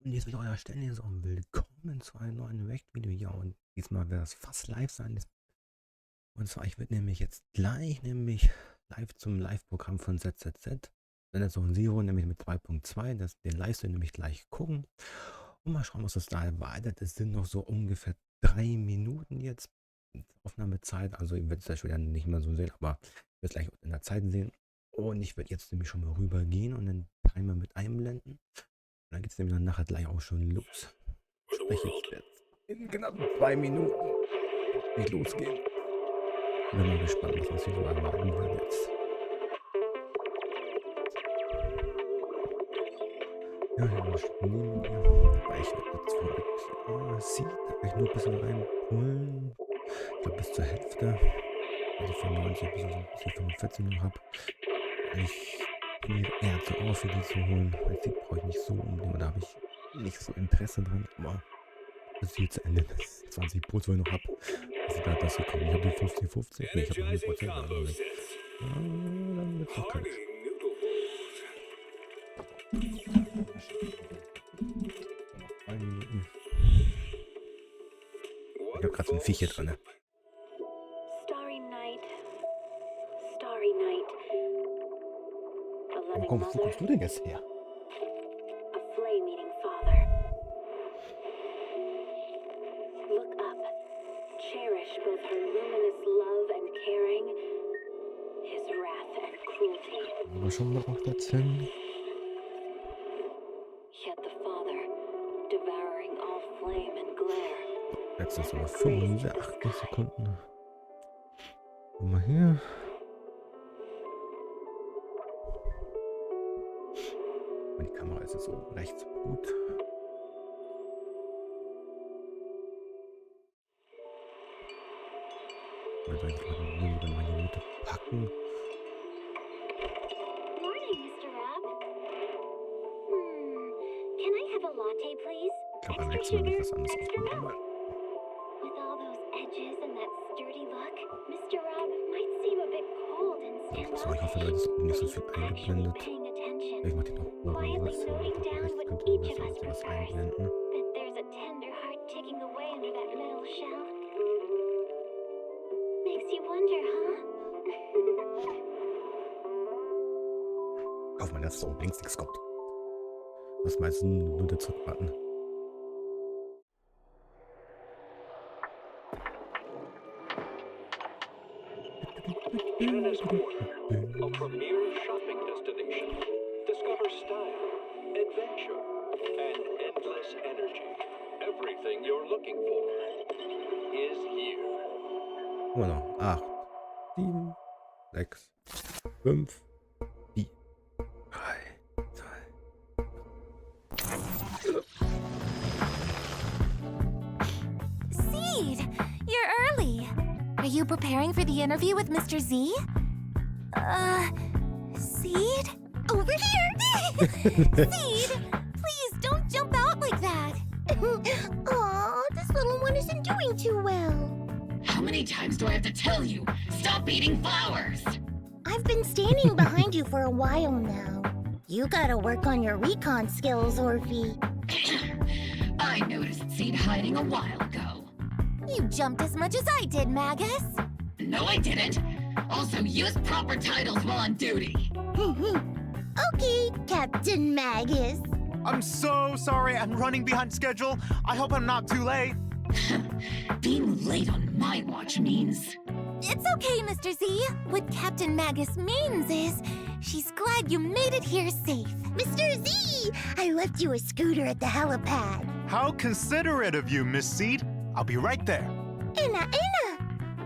Und jetzt wieder euer Sternenleser und willkommen zu einem neuen React-Video. Ja, und diesmal wird das fast live sein. Und zwar, ich werde nämlich jetzt gleich live zum Live-Programm von ZZZ, Zenless Zone Zero, nämlich mit 2.2, den Livestream nämlich gleich gucken. Und mal schauen, was das da erwartet. Es sind noch so ungefähr 3 Minuten jetzt Aufnahmezeit. Also ihr werdet es ja schon wieder nicht mehr so sehen, aber ich werde es gleich in der Zeit sehen. Und ich werde jetzt nämlich schon mal rübergehen und den Timer mit einblenden. Und dann geht es nämlich dann nachher gleich auch schon los. Ich spreche jetzt in knapp 2 Minuten nicht losgehen. Bin mal gespannt, was das hier so erwarten wird jetzt. Ja, ich habe schon neben mir, weil ich jetzt sieht, da kann ich nur ein bisschen reinholen. Ich glaube bis zur Hälfte. Also von 90 bis 45 noch habe. Ich bin hier eher zu auf, die zu holen. Weil die brauche ich nicht so unbedingt. Da habe ich nicht so Interesse dran. Aber das ist hier zu Ende. 20 Pro, wo ich noch habe. Also da hat das gekommen. Ich habe die 50-50. Nee, ich habe 100%. Also nicht. Dann wird es noch kalt. Ich habe gerade so ein Viech hier drin. Ne? Wo kommst du denn jetzt her? Haben wir schon mal auch dazu? Jetzt ist es noch 85 Sekunden. Guck mal hier. Und die Kamera ist jetzt so rechts gut. Ich wollte eigentlich mal hier in Mitte packen. Ich glaube, beim nächsten Mal will ich was anderes ausprobieren. So, ich hoffe, da ist nicht so viel eingeblendet. Ich mache die noch oben raus. Vielleicht könnte man besser was einblenden. Auf meiner so links nichts kommt. Das ist meistens nur der Zurückbutton. China's Corner, a premier shopping destination. Discover style, adventure, and endless energy. Everything you're looking for is here. Immer noch 8, 7, 6, 5, 4, 3, 2. Seed, you're early. Are you preparing for the interview with Mr. Z? Seed? Over here! Seed, please don't jump out like that. Aw, this little one isn't doing too well. How many times do I have to tell you? Stop eating flowers! I've been standing behind you for a while now. You gotta work on your recon skills, Orphe. I noticed Seed hiding a while ago. You jumped as much as I did, Magus. No, I didn't. Also, use proper titles while on duty. Okay, Captain Magus. I'm so sorry, I'm running behind schedule. I hope I'm not too late. Being late on my watch means... It's okay, Mr. Z. What Captain Magus means is, she's glad you made it here safe. Mr. Z, I left you a scooter at the helipad. How considerate of you, Miss Seed. I'll be right there. Anna.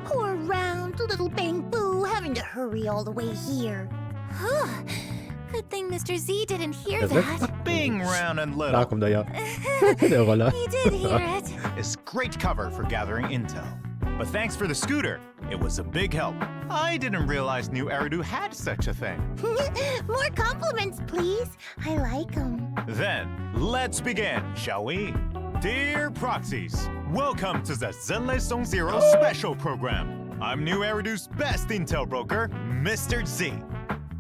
Poor round little Bang Boo having to hurry all the way here. Good thing Mr. Z didn't hear that. Being round and Da little kommt er ja. Der Roller. He did hear it. is great cover for gathering intel. But thanks for the scooter. It was a big help. I didn't realize New Eridu had such a thing. More compliments, please. I like them. Then, let's begin, shall we? Dear proxies, welcome to the Zenless Zone Zero special program. I'm New Eridu's best intel broker, Mr. Z.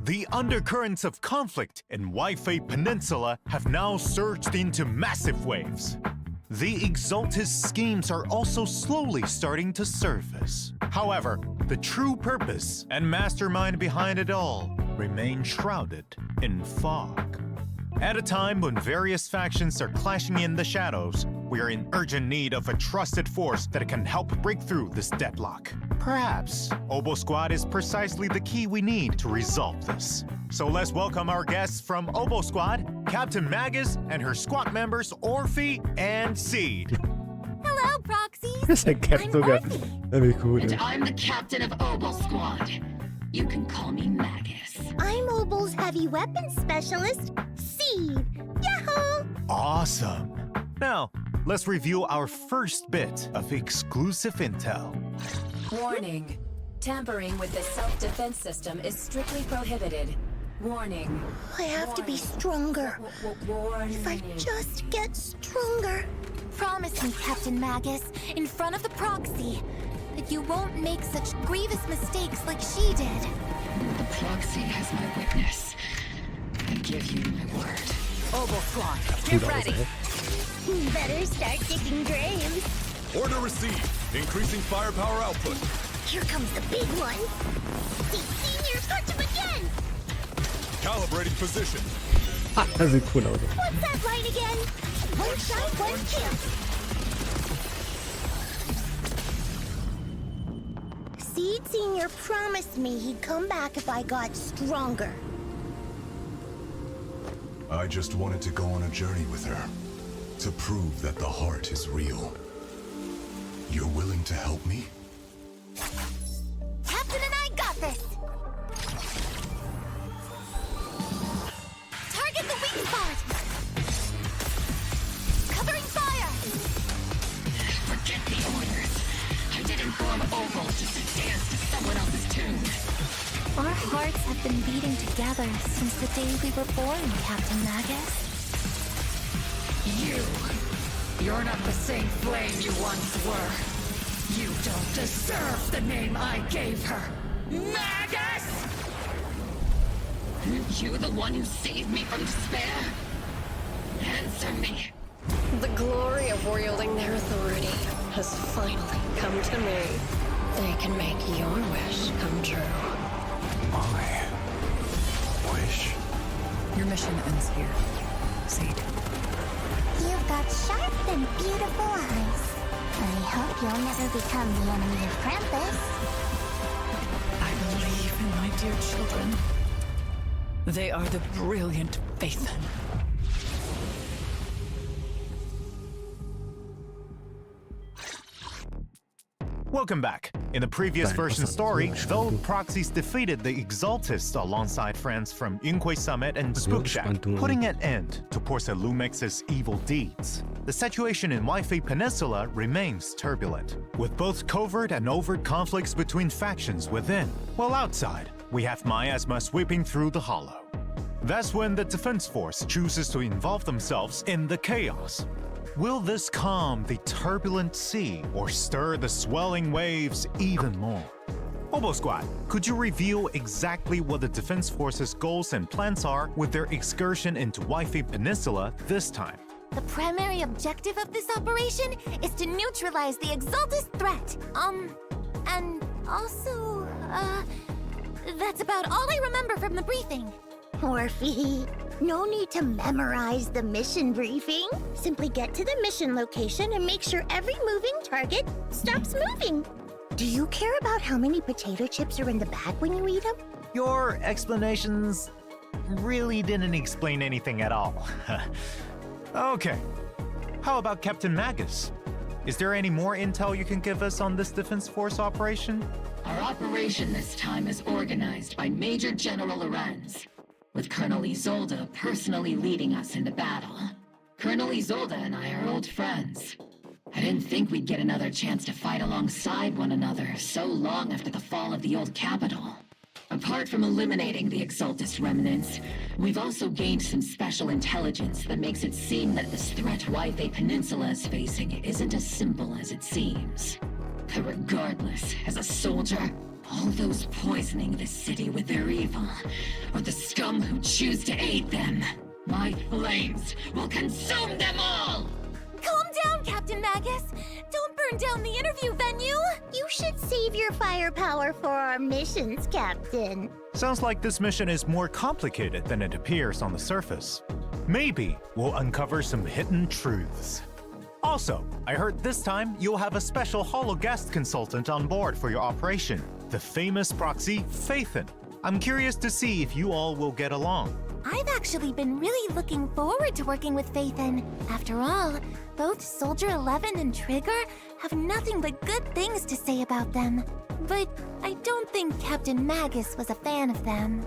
The undercurrents of conflict in Wi-Fi Peninsula have now surged into massive waves. The Exaltist schemes are also slowly starting to surface. However, the true purpose and mastermind behind it all remain shrouded in fog. At a time when various factions are clashing in the shadows, we are in urgent need of a trusted force that can help break through this deadlock. Perhaps Obo Squad is precisely the key we need to resolve this. So let's welcome our guests from Obo Squad, Captain Magus and her squad members Orphe and Seed. Hello, Proxies. Das erkennt I'm sogar. Orphe. Ja, wie cool. And I'm the captain of Obo Squad. You can call me Magus. I'm Obo's heavy weapons specialist, Seed. Yahoo! Awesome. Now, let's review our first bit of exclusive intel. Warning. Tampering with the self-defense system is strictly prohibited. Warning. I have to be stronger. Warning. If I just get stronger. Promise me, Captain Magus, in front of the proxy, that you won't make such grievous mistakes like she did. The proxy has my witness. I give you my word. Obo Squad, Gut get aus, ready. ey. Better start digging graves. Order received. Increasing firepower output. Here comes the big one. See, Senior, touch him again. Calibrating position. Ha, das sieht cool aus. What's that line again? One shot, one kill. Seed Senior promised me he'd come back if I got stronger. I just wanted to go on a journey with her, to prove that the heart is real. You're willing to help me? Captain and I got this. Target the weak spot. Covering fire. Forget the orders. I didn't form Obo just to dance to someone else's tune. Our hearts have been beating together since the day we were born, Captain Magus. You're not the same flame you once were. You don't deserve the name I gave her. Magus! Aren't you the one who saved me from despair? Answer me. The glory of wielding their authority has finally come to me. They can make your wish come true. My wish. Your mission ends here. Seed. You've got sharp and beautiful eyes. I hope you'll never become the enemy of Krampus. I believe in my dear children. They are the brilliant Phaethon. Welcome back. In the previous version story, though Proxies defeated the Exaltists alongside friends from Yunhui Summit and Spookshack, putting an end to Porsa Lumex's evil deeds, the situation in Wi-Fi Peninsula remains turbulent, with both covert and overt conflicts between factions within, while outside, we have Miasma sweeping through the hollow. That's when the Defense Force chooses to involve themselves in the chaos. Will this calm the turbulent sea or stir the swelling waves even more? Obo Squad, could you reveal exactly what the Defense Force's goals and plans are with their excursion into Wi-Fi Peninsula this time? The primary objective of this operation is to neutralize the Exaltist threat. And also, that's about all I remember from the briefing. Orphe, no need to memorize the mission briefing. Simply get to the mission location and make sure every moving target stops moving. Do you care about how many potato chips are in the bag when you eat them? Your explanations really didn't explain anything at all. Okay, how about Captain Magus? Is there any more intel you can give us on this Defense Force operation? Our operation this time is organized by Major General Lorenz, with Colonel Isolde personally leading us into battle. Colonel Isolde and I are old friends. I didn't think we'd get another chance to fight alongside one another so long after the fall of the old capital. Apart from eliminating the Exaltist remnants, we've also gained some special intelligence that makes it seem that this threat Wi-Fi Peninsula is facing isn't as simple as it seems. But regardless, as a soldier, All those poisoning the city with their evil, or the scum who choose to aid them. My flames will consume them all! Calm down, Captain Magus. Don't burn down the interview venue. You should save your firepower for our missions, Captain. Sounds like this mission is more complicated than it appears on the surface. Maybe we'll uncover some hidden truths. Also, I heard this time you'll have a special holo guest consultant on board for your operation, the famous proxy Phaethon. I'm curious to see if you all will get along. I've actually been really looking forward to working with Phaethon. After all, both Soldier 11 and Trigger have nothing but good things to say about them. But I don't think Captain Magus was a fan of them.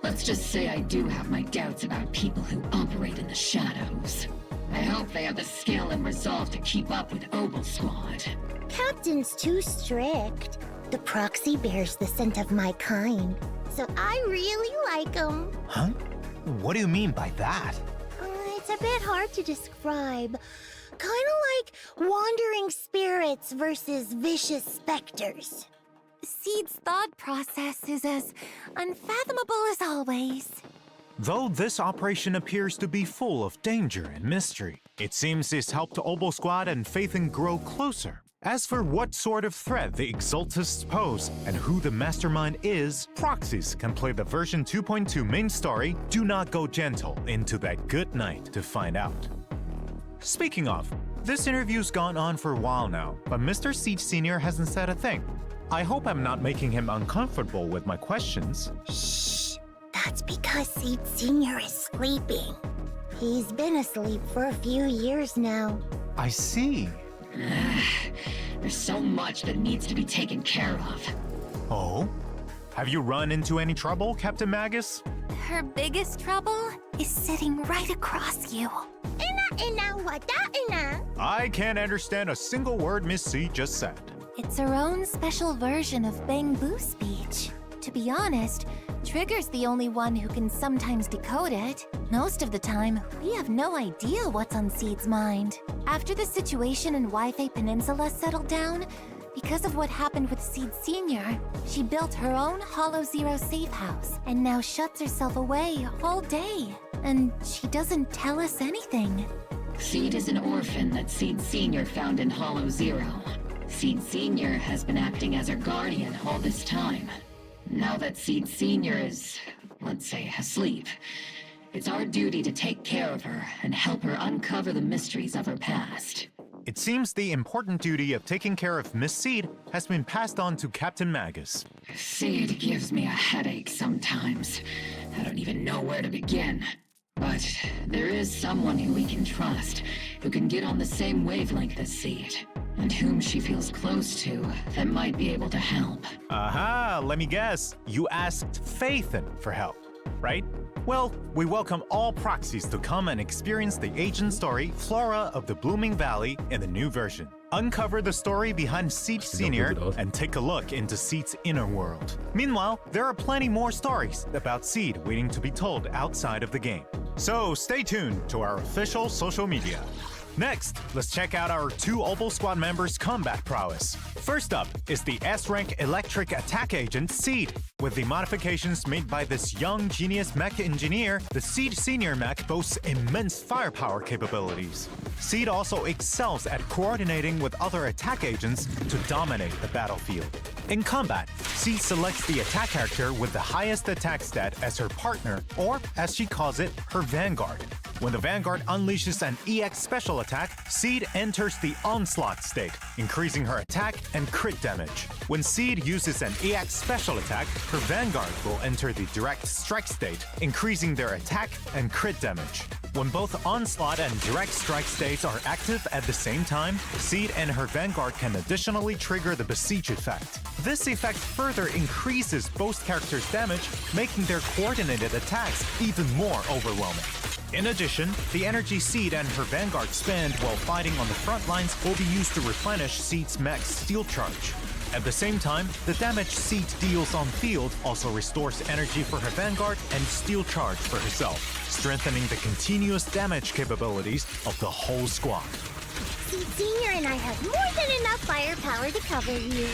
Let's just say I do have my doubts about people who operate in the shadows. I hope they have the skill and resolve to keep up with Obel Squad. Captain's too strict. The proxy bears the scent of my kind, so I really like him. Huh? What do you mean by that? It's a bit hard to describe. Kind of like wandering spirits versus vicious specters. Seed's thought process is as unfathomable as always. Though this operation appears to be full of danger and mystery, it seems it's helped Obel Squad and Phaethon grow closer. As for what sort of threat the Exaltists pose and who the mastermind is, proxies can play the version 2.2 main story Do Not Go Gentle into that good night to find out. Speaking of, this interview's gone on for a while now, but Mr. Seed Sr. hasn't said a thing. I hope I'm not making him uncomfortable with my questions. Shh! That's because Seed Sr. is sleeping. He's been asleep for a few years now. I see. There's so much that needs to be taken care of. Oh? Have you run into any trouble, Captain Magus? Her biggest trouble is sitting right across you. I can't understand a single word Miss C just said. It's her own special version of Bang Boo speech. To be honest, Trigger's the only one who can sometimes decode it. Most of the time, we have no idea what's on Seed's mind. After the situation in Wi-Fi Peninsula settled down, because of what happened with Seed Sr., she built her own Hollow Zero safe house and now shuts herself away all day. And she doesn't tell us anything. Seed is an orphan that Seed Sr. found in Hollow Zero. Seed Sr. has been acting as her guardian all this time. Now that Seed Sr. is, let's say, asleep, it's our duty to take care of her and help her uncover the mysteries of her past. It seems the important duty of taking care of Miss Seed has been passed on to Captain Magus. Seed gives me a headache sometimes. I don't even know where to begin. But there is someone who we can trust, who can get on the same wavelength as Seed, and whom she feels close to that might be able to help. Aha, let me guess. You asked Phaethon for help, right? Well, we welcome all proxies to come and experience the agent story Flora of the Blooming Valley in the new version. Uncover the story behind Seed Sr. and take a look into Seed's inner world. Meanwhile, there are plenty more stories about Seed waiting to be told outside of the game. So stay tuned to our official social media. Next, let's check out our two Obel Squad members' combat prowess. First up is the S-rank electric attack agent Seed. With the modifications made by this young genius mech engineer, the Seed Senior mech boasts immense firepower capabilities. Seed also excels at coordinating with other attack agents to dominate the battlefield. In combat, Seed selects the attack character with the highest attack stat as her partner, or as she calls it, her Vanguard. When the Vanguard unleashes an EX special attack, Seed enters the Onslaught state, increasing her attack and crit damage. When Seed uses an EX special attack, her Vanguard will enter the Direct Strike state, increasing their attack and crit damage. When both Onslaught and Direct Strike states are active at the same time, Seed and her Vanguard can additionally trigger the Besiege effect. This effect further increases both characters' damage, making their coordinated attacks even more overwhelming. In addition, the energy Seed and her Vanguard spend while fighting on the front lines will be used to replenish Seed's mech's Steel Charge. At the same time, the damage Seed deals on field also restores energy for her Vanguard and Steel Charge for herself, strengthening the continuous damage capabilities of the whole squad. Seed Senior and I have more than enough firepower to cover you.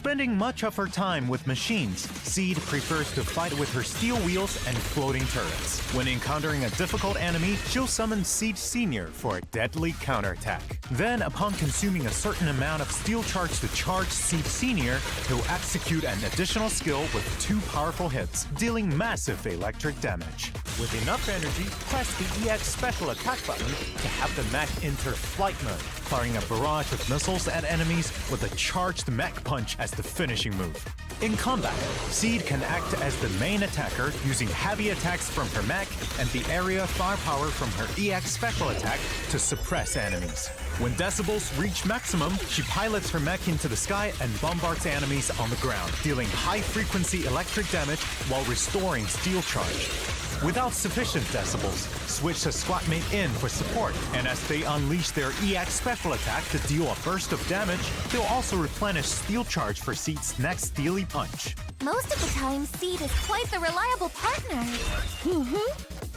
Spending much of her time with machines, Seed prefers to fight with her steel wheels and floating turrets. When encountering a difficult enemy, she'll summon Seed Senior for a deadly counterattack. Then, upon consuming a certain amount of steel charge to charge Seed Senior, he'll execute an additional skill with 2 powerful hits, dealing massive electric damage. With enough energy, press the EX special attack button to have the mech enter flight mode, firing a barrage of missiles at enemies with a charged mech punch as the finishing move. In combat, Seed can act as the main attacker using heavy attacks from her mech and the area firepower from her EX special attack to suppress enemies. When decibels reach maximum, she pilots her mech into the sky and bombards enemies on the ground, dealing high-frequency electric damage while restoring steel charge. Without sufficient decibels, switch a squad mate in for support, and as they unleash their EX special attack to deal a burst of damage, they'll also replenish steel charge for Seed's next steely punch. Most of the time, Seed is quite the reliable partner.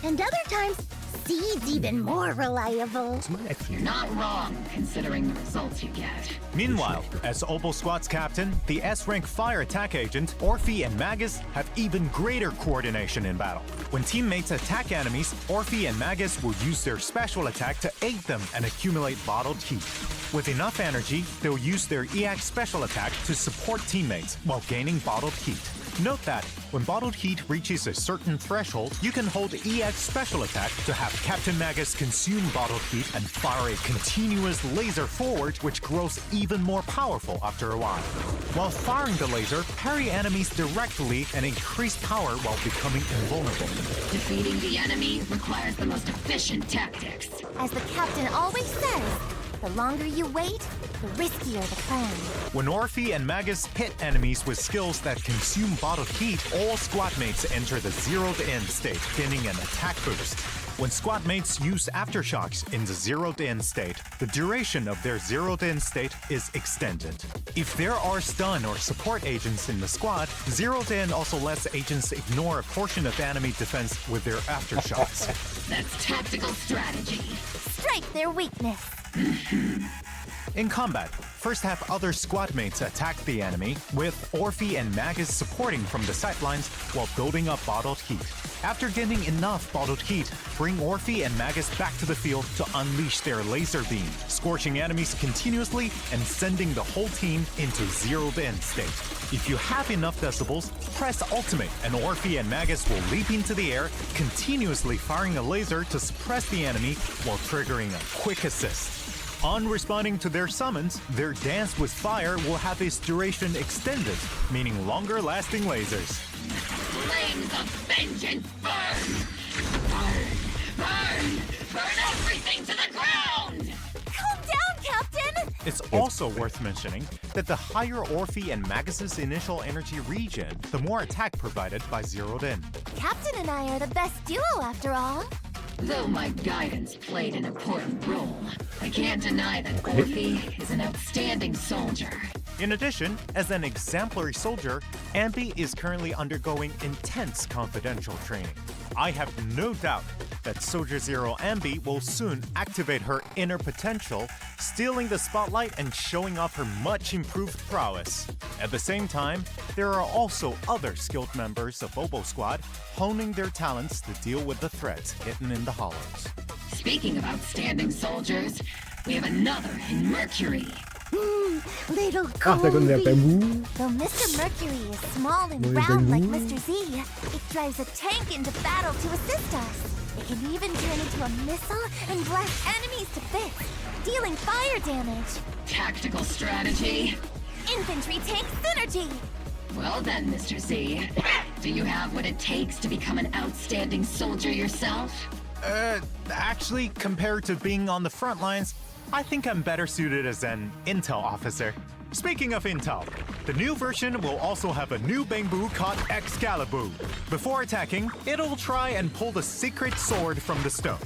And other times, Seed's even more reliable. You're not wrong, considering the results you get. Meanwhile, as Obo Squad's captain, the S-rank fire attack agent, Orphe and Magus have even greater coordination in battle. When teammates attack enemies, Orphe and Magus will use their special attack to aid them and accumulate bottled heat. With enough energy, they'll use their EX special attack to support teammates while gaining bottled heat. Note that when bottled heat reaches a certain threshold, you can hold EX special attack to have Captain Magus consume bottled heat and fire a continuous laser forward, which grows even more powerful after a while. While firing the laser, parry enemies directly and increase power while becoming invulnerable. Defeating the enemy requires the most efficient tactics. As the captain always says, the longer you wait, the riskier the plan. When Orphe and Magus hit enemies with skills that consume bottled heat, all squad mates enter the zeroed in state, gaining an attack boost. When squad mates use aftershocks in the zeroed in state, the duration of their zeroed in state is extended. If there are stun or support agents in the squad, zeroed in also lets agents ignore a portion of enemy defense with their aftershocks. That's tactical strategy. Strike their weakness. In combat, first have other squad mates attack the enemy, with Orphe and Magus supporting from the sidelines while building up bottled heat. After getting enough bottled heat, bring Orphe and Magus back to the field to unleash their laser beam, scorching enemies continuously and sending the whole team into zeroed-in state. If you have enough decibels, press Ultimate and Orphe and Magus will leap into the air, continuously firing a laser to suppress the enemy while triggering a quick assist. On responding to their summons, their dance with fire will have its duration extended, meaning longer-lasting lasers. Flames of vengeance burn! Burn! Burn! Burn everything to the ground! Calm down, Captain! It's also worth mentioning that the higher Orphe and Magus' initial energy regen, the more attack provided by Zeroed In. Captain and I are the best duo, after all. Though my guidance played an important role, I can't deny that Orphe is an outstanding soldier. In addition, as an exemplary soldier, Ambi is currently undergoing intense confidential training. I have no doubt that Soldier Zero Ambi will soon activate her inner potential, stealing the spotlight and showing off her much improved prowess. At the same time, there are also other skilled members of Obo Squad honing their talents to deal with the threats hidden in the hollows. Speaking of outstanding soldiers, we have another in Mercury. Little Ach, da kommt der Bamboo. Though Mr. Mercury is small and round like Mr. Z, it drives a tank into battle to assist us. It can even turn into a missile and blast enemies to bits, dealing fire damage. Tactical strategy. Infantry tank synergy. Well then, Mr. Z, do you have what it takes to become an outstanding soldier yourself? Actually, compared to being on the front lines, I think I'm better suited as an intel officer. Speaking of intel, the new version will also have a new bamboo called Excalibur. Before attacking, it'll try and pull the secret sword from the stone.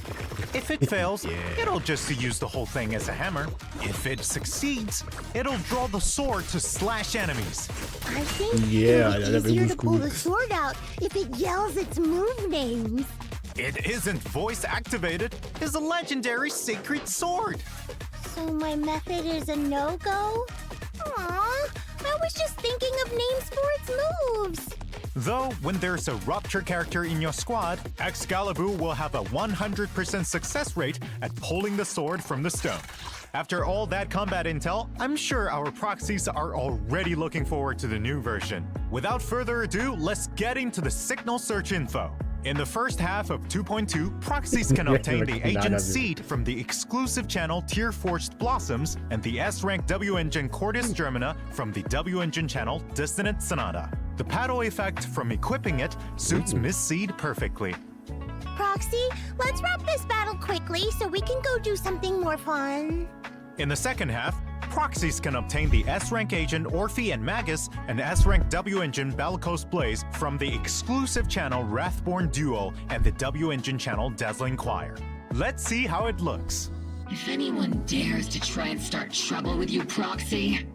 If it fails, it'll just use the whole thing as a hammer. If it succeeds, it'll draw the sword to slash enemies. I think it'll be easier to pull the sword out if it yells its move names. It isn't voice activated. It's a legendary sacred sword. So my method is a no-go? Aww, I was just thinking have names for its moves. Though, when there's a Rupture character in your squad, Excalibur will have a 100% success rate at pulling the sword from the stone. After all that combat intel, I'm sure our proxies are already looking forward to the new version. Without further ado, let's get into the signal search info. In the first half of 2.2, proxies can obtain the Agent Seed from the exclusive channel Tear Forged Blossoms and the S-Rank W-Engine Cordis Germina from the W-Engine channel Dissonant Sonata. The paddle effect from equipping it suits Miss Seed perfectly. Proxy, let's wrap this battle quickly so we can go do something more fun. In the second half, proxies can obtain the S-Rank Agent Orphe and Magus and S-Rank W-Engine Bellicose Blaze from the exclusive channel Wrathborn Duo and the W-Engine channel Dazzling Choir. Let's see how it looks. If anyone dares to try and start trouble with you, Proxy,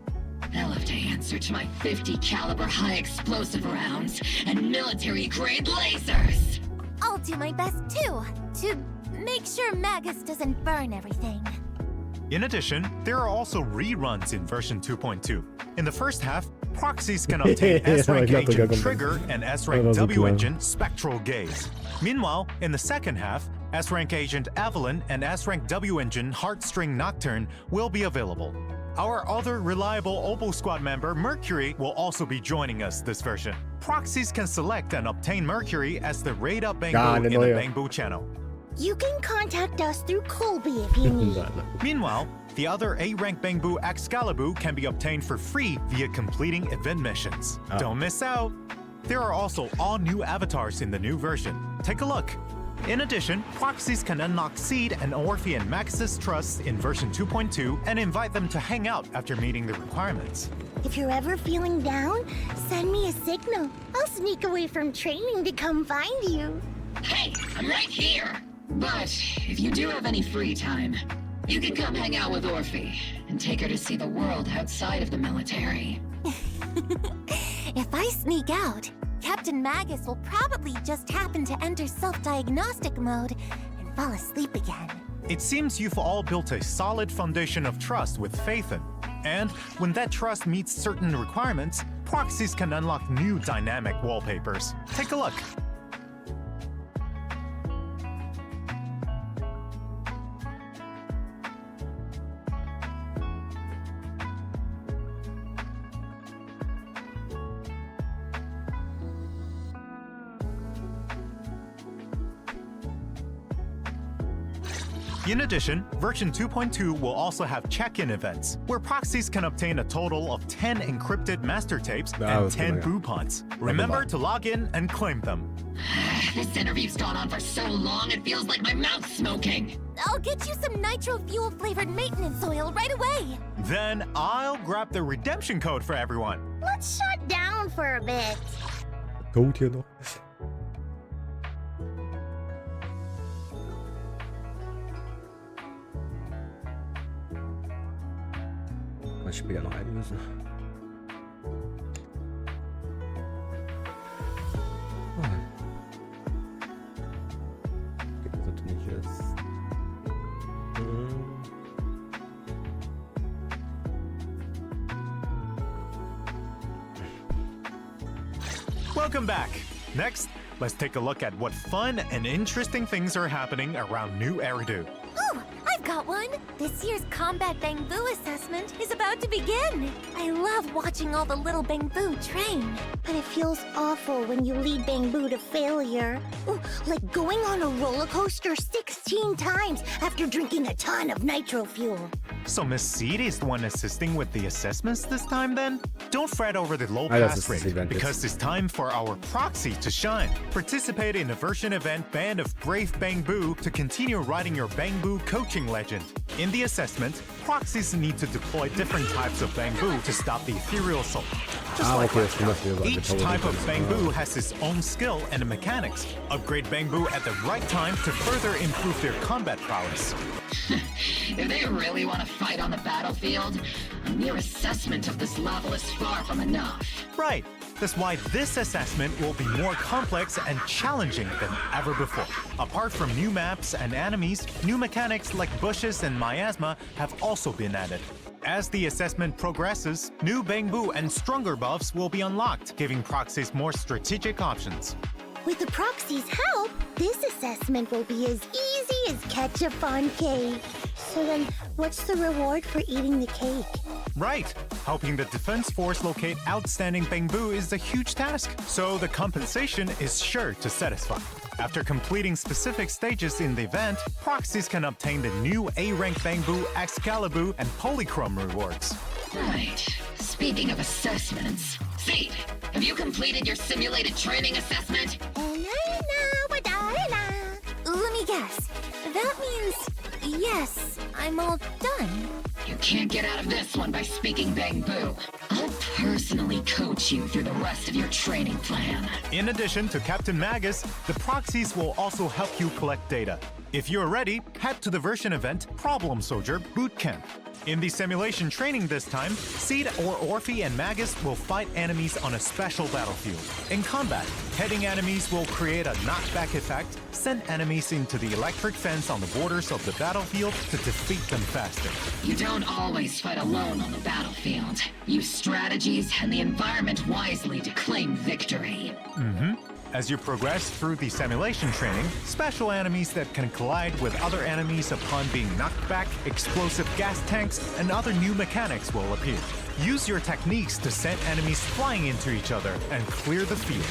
they'll have to answer to my 50 caliber high explosive rounds and military-grade lasers! I'll do my best too, to make sure Magus doesn't burn everything. In addition, there are also reruns in version 2.2. In the first half, proxies can obtain S-Rank Agent Trigger and S-Rank W-Engine Spectral Gaze. Meanwhile, in the second half, S-Rank Agent Evelyn and S-Rank W-Engine Heartstring Nocturne will be available. Our other reliable Opal Squad member, Mercury, will also be joining us this version. Proxies can select and obtain Mercury as the Raid Up Bangbu in the Bangbu channel. You can contact us through Colby if you need. Meanwhile, the other A-Rank Bangbu Excalibur can be obtained for free via completing event missions. Don't miss out! There are also all new avatars in the new version. Take a look. In addition, proxies can unlock Seed and Orphe and Max's Trust in version 2.2 and invite them to hang out after meeting the requirements. If you're ever feeling down, send me a signal. I'll sneak away from training to come find you. Hey, I'm right here! But if you do have any free time, you can come hang out with Orphe and take her to see the world outside of the military. If I sneak out, Captain Magus will probably just happen to enter self-diagnostic mode and fall asleep again. It seems you've all built a solid foundation of trust with Phaethon. And when that trust meets certain requirements, proxies can unlock new dynamic wallpapers. Take a look. In addition, version 2.2 will also have check-in events, where proxies can obtain a total of 10 encrypted master tapes and 10 Boopons. Remember to log in and claim them. This interview's gone on for so long, it feels like my mouth's smoking. I'll get you some nitro fuel-flavored maintenance oil right away. Then I'll grab the redemption code for everyone. Let's shut down for a bit. Kommt hier noch. Was später noch einlösen. Sollte nicht jetzt. Welcome back. Next, let's take a look at what fun and interesting things are happening around New Eridu. Ooh, I've got one! This year's Combat Bangbu assessment is about to begin! I love watching all the little Bangbu train. But it feels awful when you lead Bangbu to failure. Ooh, like going on a roller coaster 16 times after drinking a ton of nitro fuel. So Miss Seed is the one assisting with the assessments this time then? Don't fret over the low pass rate, because it's time for our proxy to shine. Participate in the version event Band of Brave Bangbu to continue riding your Bangbu coaching legend. In the assessment, proxies need to deploy different types of Bangbu to stop the ethereal assault. Just like Raptor, each type of Bangbu has its own skill and mechanics. Upgrade Bangbu at the right time to further improve their combat prowess. If they really want to fight on the battlefield, a mere assessment of this level is far from enough. Right. That's why this assessment will be more complex and challenging than ever before. Apart from new maps and enemies, new mechanics like bushes and miasma have also been added. As the assessment progresses, new Bangbu and stronger buffs will be unlocked, giving proxies more strategic options. With the proxy's help, this assessment will be as easy as ketchup on cake. So then, what's the reward for eating the cake? Right! Helping the defense force locate outstanding Bangbu is a huge task, so the compensation is sure to satisfy. After completing specific stages in the event, proxies can obtain the new A-rank Bangbu, Excalibur, and Polychrome rewards. Right. Speaking of assessments, Seed, have you completed your simulated training assessment? Let me guess. That means yes, I'm all done. You can't get out of this one by speaking Bangbu. I'll personally coach you through the rest of your training plan. In addition to Captain Magus, the proxies will also help you collect data. If you're ready, head to the version event Problem Soldier Bootcamp. In the simulation training this time, Seed or Orphe and Magus will fight enemies on a special battlefield. In combat, heading enemies will create a knockback effect, send enemies into the electric fence on the borders of the battlefield to defeat them faster. You don't always fight alone on the battlefield. Use strategies and the environment wisely to claim victory. As you progress through the simulation training, special enemies that can collide with other enemies upon being knocked back, explosive gas tanks, and other new mechanics will appear. Use your techniques to send enemies flying into each other and clear the field.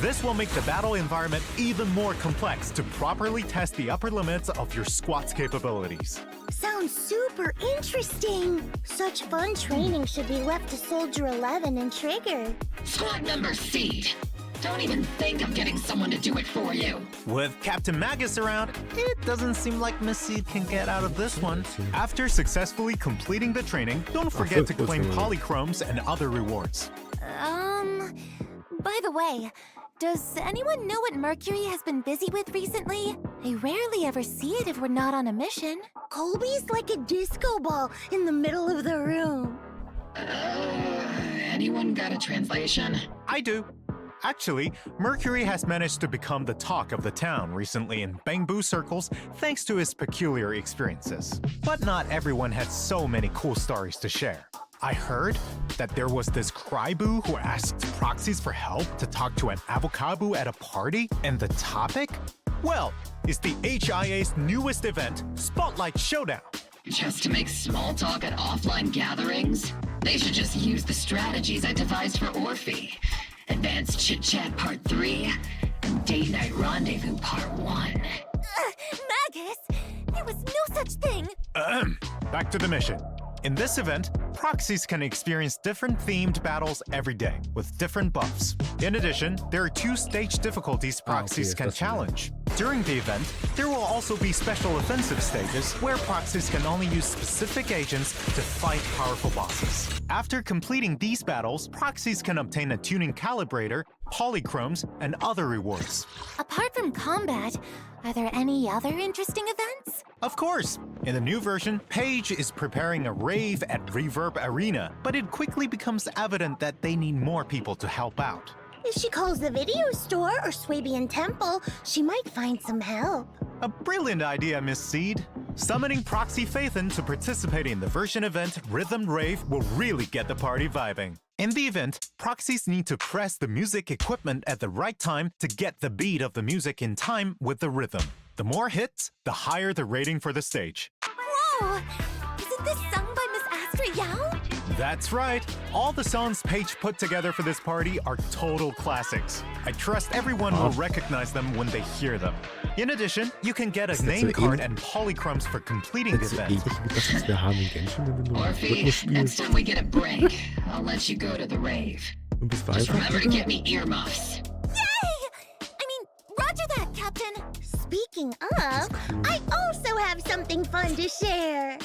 This will make the battle environment even more complex to properly test the upper limits of your squad's capabilities. Sounds super interesting. Such fun training should be left to Soldier 11 and Trigger. Squad member Seed, don't even think of getting someone to do it for you. With Captain Magus around, it doesn't seem like Miss Seed can get out of this one. After successfully completing the training, don't forget to claim polychromes and other rewards. By the way, does anyone know what Mercury has been busy with recently? I rarely ever see it if we're not on a mission. Colby's like a disco ball in the middle of the room. Anyone got a translation? I do. Actually, Mercury has managed to become the talk of the town recently in Bangbu circles thanks to his peculiar experiences. But not everyone had so many cool stories to share. I heard that there was this Cryboo who asked proxies for help to talk to an avocado at a party, and the topic? Well, is the HIA's newest event, Spotlight Showdown. Just to make small talk at offline gatherings? They should just use the strategies I devised for Orphe. Advanced Chit Chat Part 3 and Date Night Rendezvous Part 1. Magus, there was no such thing. Back to the mission. In this event, proxies can experience different themed battles every day, with different buffs. In addition, there are 2 stage difficulties proxies can challenge. During the event, there will also be special offensive stages where proxies can only use specific agents to fight powerful bosses. After completing these battles, proxies can obtain a tuning calibrator, polychromes, and other rewards. Apart from combat, are there any other interesting events? Of course! In the new version, Paige is preparing a rave at Reverb Arena, but it quickly becomes evident that they need more people to help out. If she calls the video store or Swabian Temple, she might find some help. A brilliant idea, Miss Seed. Summoning Proxy Phaethon to participate in the version event Rhythm Rave will really get the party vibing. In the event, proxies need to press the music equipment at the right time to get the beat of the music in time with the rhythm. The more hits, the higher the rating for the stage. Whoa! Isn't this sung by Miss Astra Yao? That's right. All the songs Paige put together for this party are total classics. I trust everyone will recognize them when they hear them. In addition, you can get a name card and polychromes for completing the event. Orphe, next time we get a break, I'll let you go to the rave. Just remember to get me earmuffs. Yay! I mean, roger that, Captain. Speaking of, I also have something fun to share.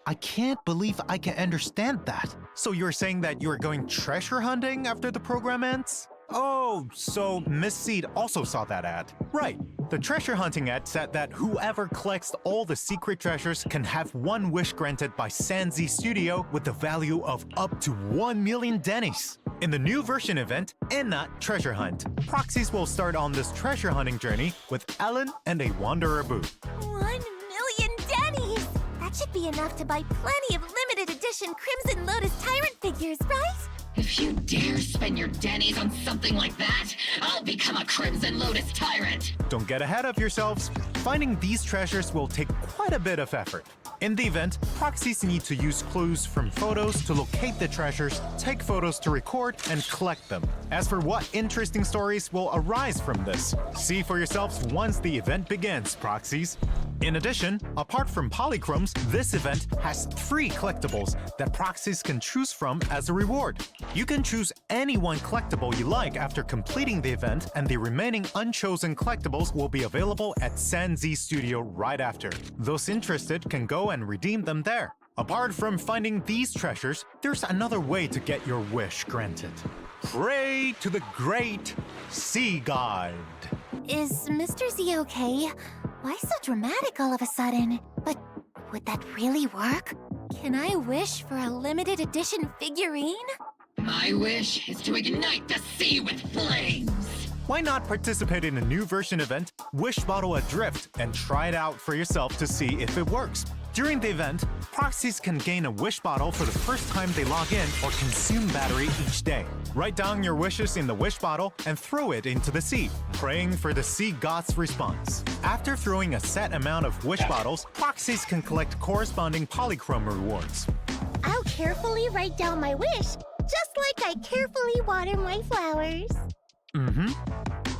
I can't believe I can understand that. So you're saying that you're going treasure hunting after the program ends? Oh, so Miss Seed also saw that ad. Right. The treasure hunting ad said that whoever collects all the secret treasures can have one wish granted by Sanzi Studio with the value of up to 1 million dennies. In the new version event, Enna Treasure Hunt, proxies will start on this treasure hunting journey with Ellen and a Wanderer Boo. 1 million dennies! That should be enough to buy plenty of limited edition Crimson Lotus Tyrant figures, right? If you dare spend your dennies on something like that, I'll become a Crimson Lotus Tyrant! Don't get ahead of yourselves. Finding these treasures will take quite a bit of effort. In the event, proxies need to use clues from photos to locate the treasures, take photos to record, and collect them. As for what interesting stories will arise from this, see for yourselves once the event begins, proxies. In addition, apart from polychromes, this event has 3 collectibles that proxies can choose from as a reward. You can choose any one collectible you like after completing the event, and the remaining unchosen collectibles will be available at Sanzi Studio right after. Those interested can go and redeem them there. Apart from finding these treasures, there's another way to get your wish granted. Pray to the great Sea God. Is Mr. Z okay? Why so dramatic all of a sudden? But would that really work? Can I wish for a limited edition figurine? My wish is to ignite the sea with flames! Why not participate in a new version event, Wish Bottle Adrift, and try it out for yourself to see if it works? During the event, proxies can gain a wish bottle for the first time they log in or consume battery each day. Write down your wishes in the wish bottle and throw it into the sea, praying for the sea god's response. After throwing a set amount of wish bottles, proxies can collect corresponding polychrome rewards. I'll carefully write down my wish, just like I carefully water my flowers.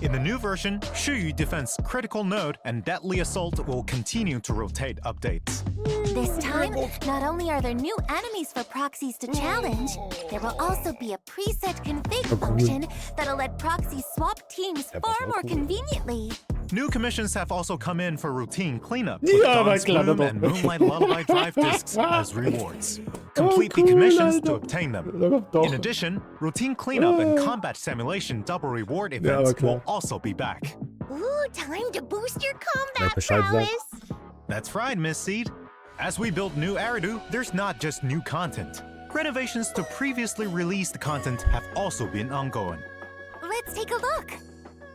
In the new version, Shuyu Defense Critical Node and Deadly Assault will continue to rotate updates. This time, not only are there new enemies for proxies to challenge, there will also be a preset config function that'll let proxies swap teams far more conveniently. New commissions have also come in for routine cleanup with Dawn's Bloom and Moonlight Lullaby drive discs as rewards. Complete the commissions to obtain them. In addition, routine cleanup and combat simulation double reward events will also be back. Ooh, time to boost your combat prowess! That's right, Miss Seed. As we build new Eridu, there's not just new content. Renovations to previously released content have also been ongoing. Let's take a look.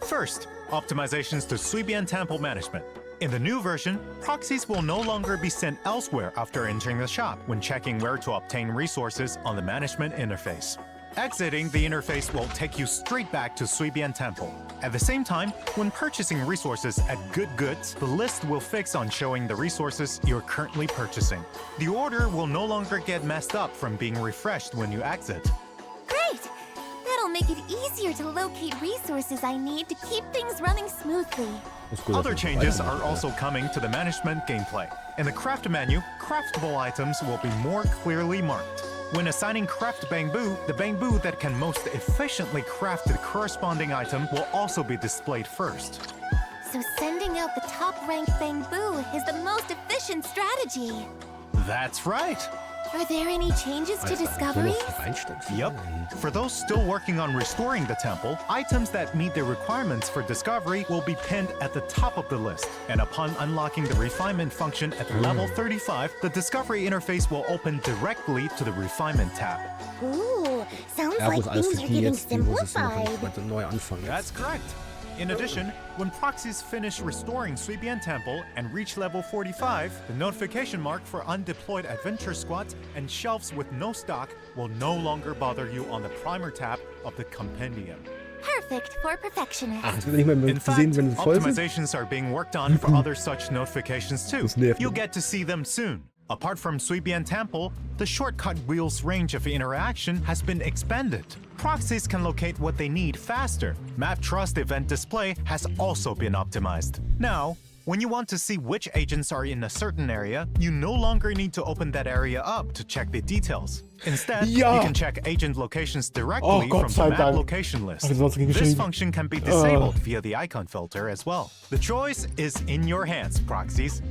First, optimizations to Suibian Temple management. In the new version, proxies will no longer be sent elsewhere after entering the shop when checking where to obtain resources on the management interface. Exiting the interface will take you straight back to Suibian Temple. At the same time, when purchasing resources at Good Goods, the list will fix on showing the resources you're currently purchasing. The order will no longer get messed up from being refreshed when you exit. Great! That'll make it easier to locate resources I need to keep things running smoothly. Other changes are also coming to the management gameplay. In the craft menu, craftable items will be more clearly marked. When assigning craft bamboo, the bamboo that can most efficiently craft the corresponding item will also be displayed first. So sending out the top-ranked bamboo is the most efficient strategy. That's right! Are there any changes to discoveries? Yep. For those still working on restoring the temple, items that meet the requirements for discovery will be pinned at the top of the list. And upon unlocking the refinement function at level 35, the discovery interface will open directly to the refinement tab. Ooh, sounds like things are getting simplified. That's correct. In addition, when proxies finish restoring Suibian Temple and reach level 45, the notification mark for undeployed adventure squads and shelves with no stock will no longer bother you on the primer tab of the compendium. Perfect for perfectionists. In fact, optimizations are being worked on for other such notifications too. You'll get to see them soon. Apart from Suibian Temple, the shortcut wheel's range of interaction has been expanded. Proxies can locate what they need faster. Map Trust event display has also been optimized. Now, When you want to see which agents are in a certain area, you no longer need to open that area up to check the details. Instead, you can check agent locations directly from the map location list. This function can be disabled via the icon filter as well. The choice is in your hands, proxies.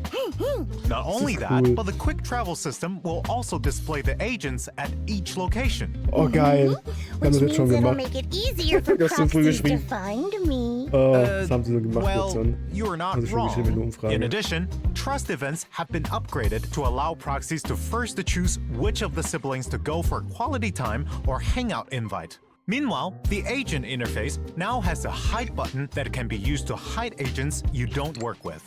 Not only that, but the quick travel system will also display the agents at each location. Oh, geil. Which means it'll make it easier for proxies to find me. Das haben sie so gemacht Well, jetzt dann. you're not wrong. In addition, trust events have been upgraded to allow proxies to first choose which of the siblings to go for quality time or hangout invite. Meanwhile, the agent interface now has a hide button that can be used to hide agents you don't work with.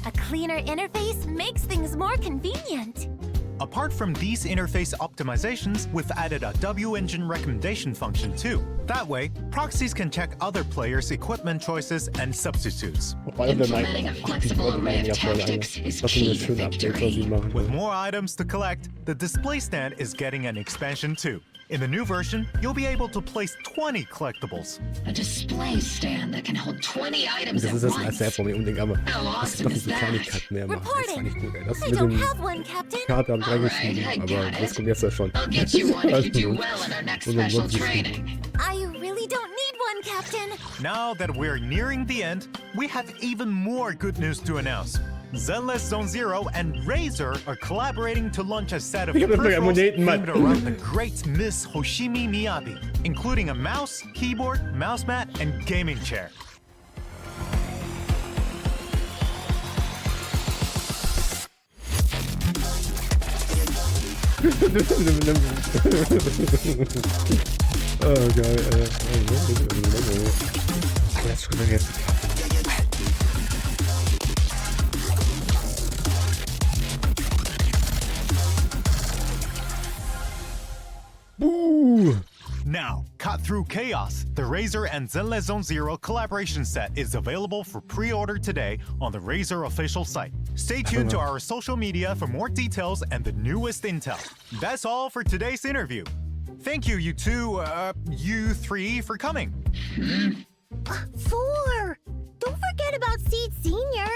A cleaner interface makes things more convenient. Apart from these interface optimizations, we've added a W-engine recommendation function too. That way, proxies can check other players' equipment choices and substitutes. Implementing a flexible array of tactics is key to victory. With more items to collect, the display stand is getting an expansion too. In the new version, you'll be able to place 20 collectibles. A display stand that can hold 20 items Das at ist das once. als sehr von mir unbedingt, aber How das awesome doch is diese that? Kleinigkeit mehr machen. Das war nicht gut, ey. Das I mit don't dem have one, Captain. Karte habe ich reingeschrieben, I aber got das it. kommt jetzt ja schon. I'll get you one if you do well in our next Und dann special sonst nicht. training. I really don't need one, Captain. Now that we're nearing the end, we have even more good news to announce. Zenless Zone Zero and Razer are collaborating to launch a set of Ich hab jetzt noch peripherals Moneten, Mann. themed around the great Miss Hoshimi Miyabi, including a mouse, keyboard, mouse mat, and gaming chair. Oh, geil, ey. Aber das ist schon jetzt. Buh! Now, cut through chaos. The Razer and Zenless Zone Zero collaboration set is available for pre-order today on the Razer official site. Stay tuned to our social media for more details and the newest intel. That's all for today's interview. Thank you, you three, for coming. 4. Don't forget about Seed Senior.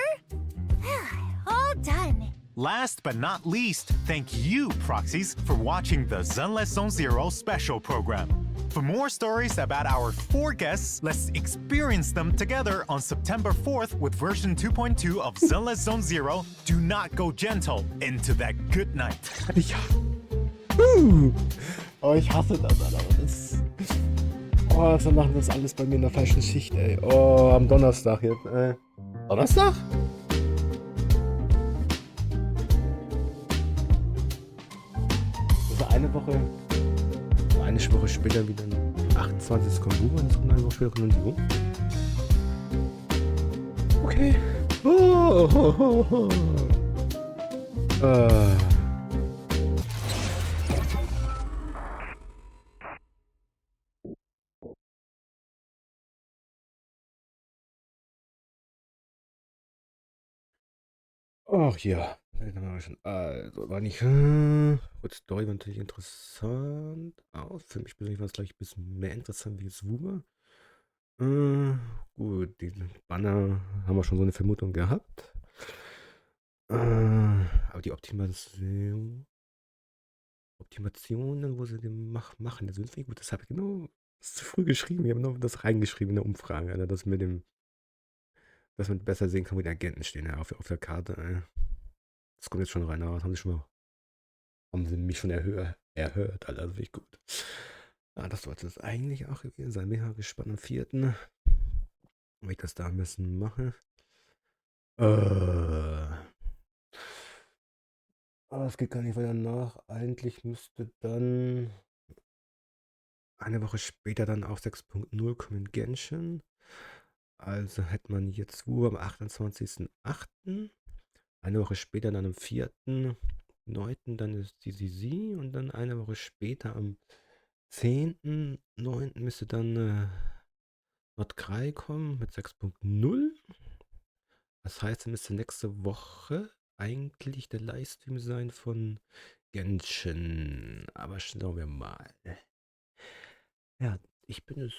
All done. Last but not least, thank you, proxies, for watching the Zenless Zone Zero special program. For more stories about our 4 guests, let's experience them together on September 4th with version 2.2 of Zenless Zone Zero. Do not go gentle into that good night. Ja. Oh, ich hasse das, Alter. Sie machen das alles bei mir in der falschen Schicht, ey. Oh, am Donnerstag jetzt, ey. Donnerstag? Also eine Woche später wieder ein 28. Konvoi und eine Woche später Konvoi. Okay. Ach ja, also war nicht. Gut, Story war natürlich interessant. Auch für mich persönlich war es gleich ein bisschen mehr interessant wie es Wuber. Gut, die Banner haben wir schon so eine Vermutung gehabt. Aber die Optimationen, wo sie machen, das finde ich gut. Das habe ich genau zu früh geschrieben. Ich habe noch das reingeschrieben in der Umfrage, Alter, dass man besser sehen kann, wo die Agenten stehen, ja, auf der Karte. Ey. Das kommt jetzt schon rein, aber haben sie mich schon erhört, Alter, das finde ich gut. Das sollte es eigentlich auch gewesen sein. Mega gespannt am 4. Ob ich das da am besten mache. Aber es geht gar nicht weiter nach. Eigentlich müsste dann eine Woche später dann auf 6.0 kommen in Genshin. Also hätte man jetzt am 28.08. Eine Woche später dann am 4.9. dann ist die und dann eine Woche später am 10.9. müsste dann Not 3 kommen mit 6.0. Das heißt, es müsste nächste Woche eigentlich der Livestream sein von Genshin. Aber schauen wir mal. Ja, ich bin es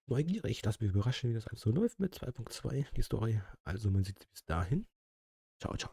neugierig. Lass mich überraschen, wie das alles so läuft mit 2.2, die Story. Also man sieht bis dahin. Ciao, ciao.